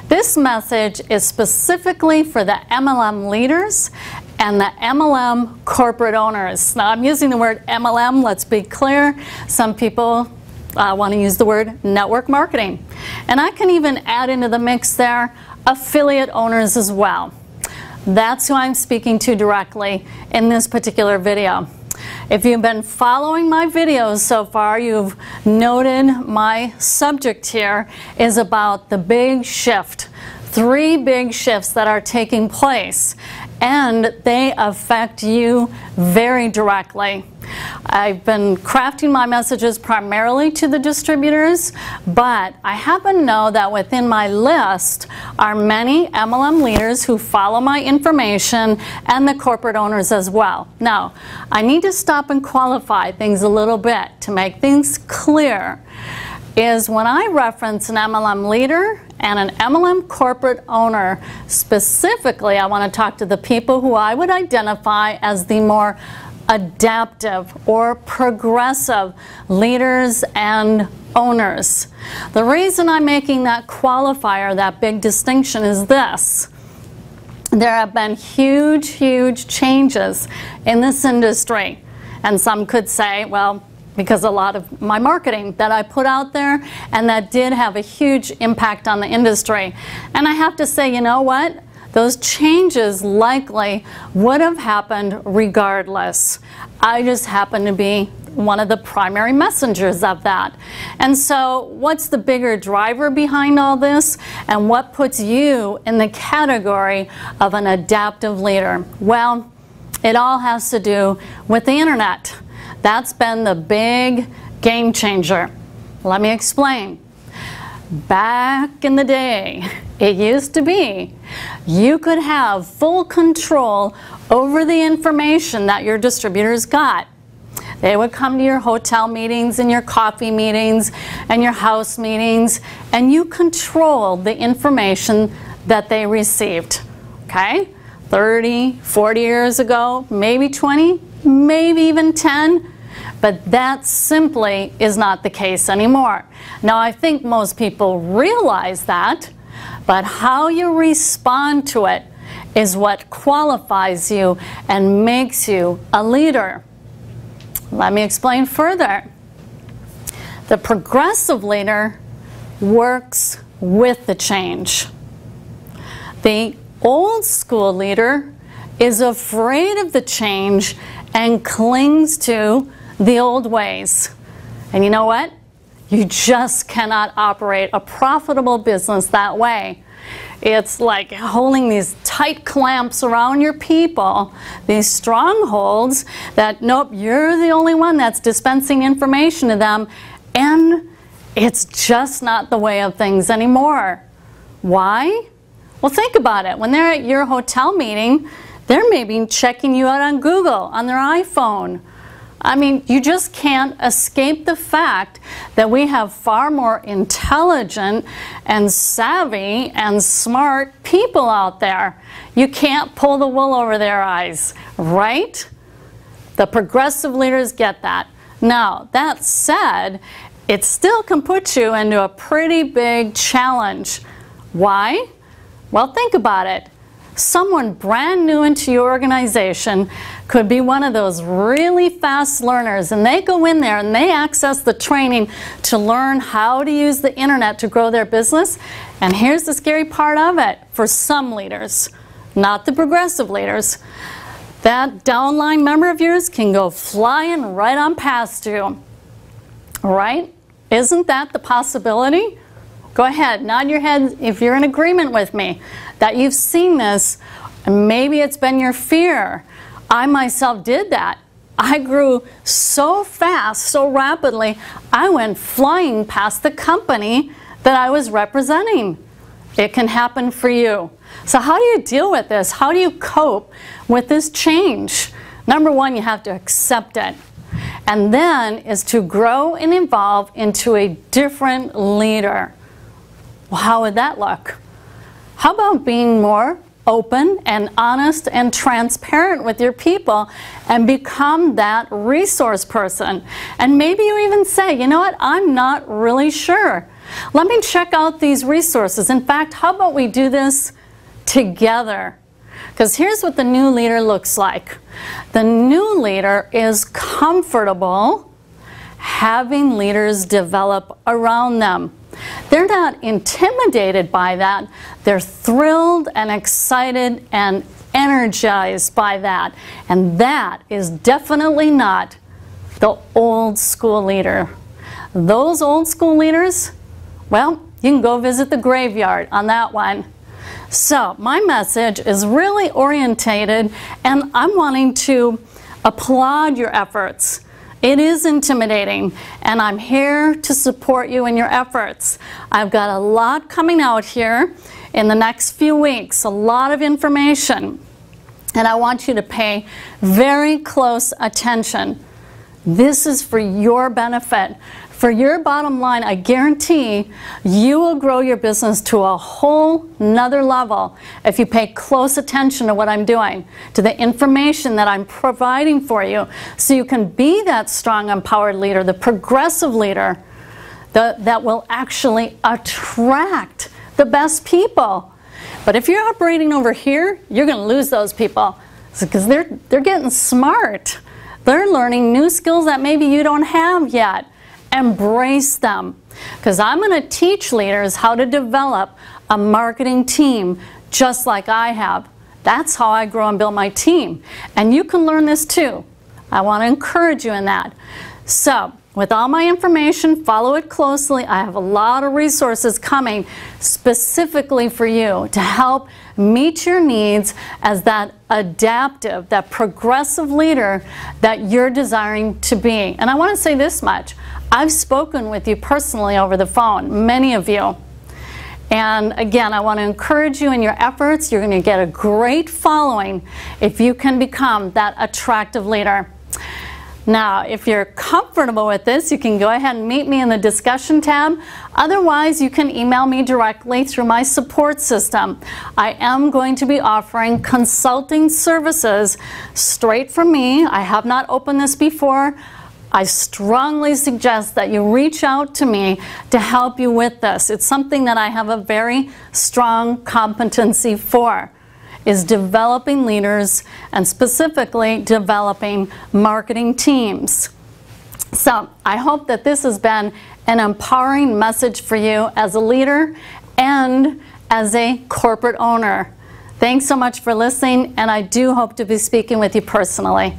This message is specifically for the MLM leaders and the MLM corporate owners. Now, I'm using the word MLM, let's be clear. Some people want to use the word network marketing. And I can even add into the mix there affiliate owners as well. That's who I'm speaking to directly in this particular video. If you've been following my videos so far, you've noted my subject here is about the big shift. 3 big shifts that are taking place, and they affect you very directly. I've been crafting my messages primarily to the distributors, but I happen to know that within my list are many MLM leaders who follow my information and the corporate owners as well. Now, I need to stop and qualify things a little bit to make things clear. Is when I reference an MLM leader and an MLM corporate owner, specifically I want to talk to the people who I would identify as the more adaptive or progressive leaders and owners. The reason I'm making that qualifier, that big distinction, is this. There have been huge changes in this industry, and some could say, well, because a lot of my marketing that I put out there, and that did have a huge impact on the industry. And I have to say, you know what? Those changes likely would have happened regardless. I just happen to be one of the primary messengers of that. And so what's the bigger driver behind all this, and what puts you in the category of an adaptive leader? Well, it all has to do with the internet. That's been the big game changer. Let me explain. Back in the day, it used to be you could have full control over the information that your distributors got. They would come to your hotel meetings and your coffee meetings and your house meetings, and you controlled the information that they received. Okay? 30, 40 years ago, maybe 20, maybe even 10. But that simply is not the case anymore. Now, I think most people realize that, but how you respond to it is what qualifies you and makes you a leader. Let me explain further. The progressive leader works with the change. The old school leader is afraid of the change and clings to the old ways. And you know what? You just cannot operate a profitable business that way. It's like holding these tight clamps around your people, these strongholds that, nope, you're the only one that's dispensing information to them, and it's just not the way of things anymore. Why? Well, think about it. When they're at your hotel meeting, they're maybe checking you out on Google, on their iPhone. I mean, you just can't escape the fact that we have far more intelligent and savvy and smart people out there. You can't pull the wool over their eyes, right? The progressive leaders get that. Now, that said, it still can put you into a pretty big challenge. Why? Well, think about it. Someone brand new into your organization could be one of those really fast learners, and they go in there and they access the training to learn how to use the internet to grow their business. And here's the scary part of it for some leaders, not the progressive leaders. That downline member of yours can go flying right on past you, right? Isn't that the possibility? Go ahead, nod your head if you're in agreement with me that you've seen this, and maybe it's been your fear. I myself did that. I grew so fast, so rapidly, I went flying past the company that I was representing. It can happen for you. So how do you deal with this? How do you cope with this change? Number one, you have to accept it. And then is to grow and evolve into a different leader. Well, how would that look? How about being more open and honest and transparent with your people and become that resource person? And maybe you even say, you know what, I'm not really sure. Let me check out these resources. In fact, how about we do this together? Because here's what the new leader looks like. The new leader is comfortable having leaders develop around them. They're not intimidated by that. They're thrilled and excited and energized by that. And that is definitely not the old school leader. Those old school leaders, well, you can go visit the graveyard on that one. So my message is really orientated, and I'm wanting to applaud your efforts. It is intimidating, and I'm here to support you in your efforts. I've got a lot coming out here in the next few weeks, a lot of information, and I want you to pay very close attention. This is for your benefit. For your bottom line, I guarantee you will grow your business to a whole nother level if you pay close attention to what I'm doing, to the information that I'm providing for you, so you can be that strong, empowered leader, the progressive leader that will actually attract the best people. But if you're operating over here, you're going to lose those people because they're getting smart. They're learning new skills that maybe you don't have yet. Embrace them, because I'm going to teach leaders how to develop a marketing team just like I have. That's how I grow and build my team. And you can learn this too. I want to encourage you in that. So, with all my information, follow it closely. I have a lot of resources coming specifically for you to help meet your needs as that adaptive, that progressive leader that you're desiring to be. And I want to say this much. I've spoken with you personally over the phone, many of you. And again, I want to encourage you in your efforts. You're going to get a great following if you can become that attractive leader. Now, if you're comfortable with this, you can go ahead and meet me in the discussion tab. Otherwise, you can email me directly through my support system. I am going to be offering consulting services straight from me. I have not opened this before. I strongly suggest that you reach out to me to help you with this. It's something that I have a very strong competency for, is developing leaders and specifically developing marketing teams. So I hope that this has been an empowering message for you as a leader and as a corporate owner. Thanks so much for listening, and I do hope to be speaking with you personally.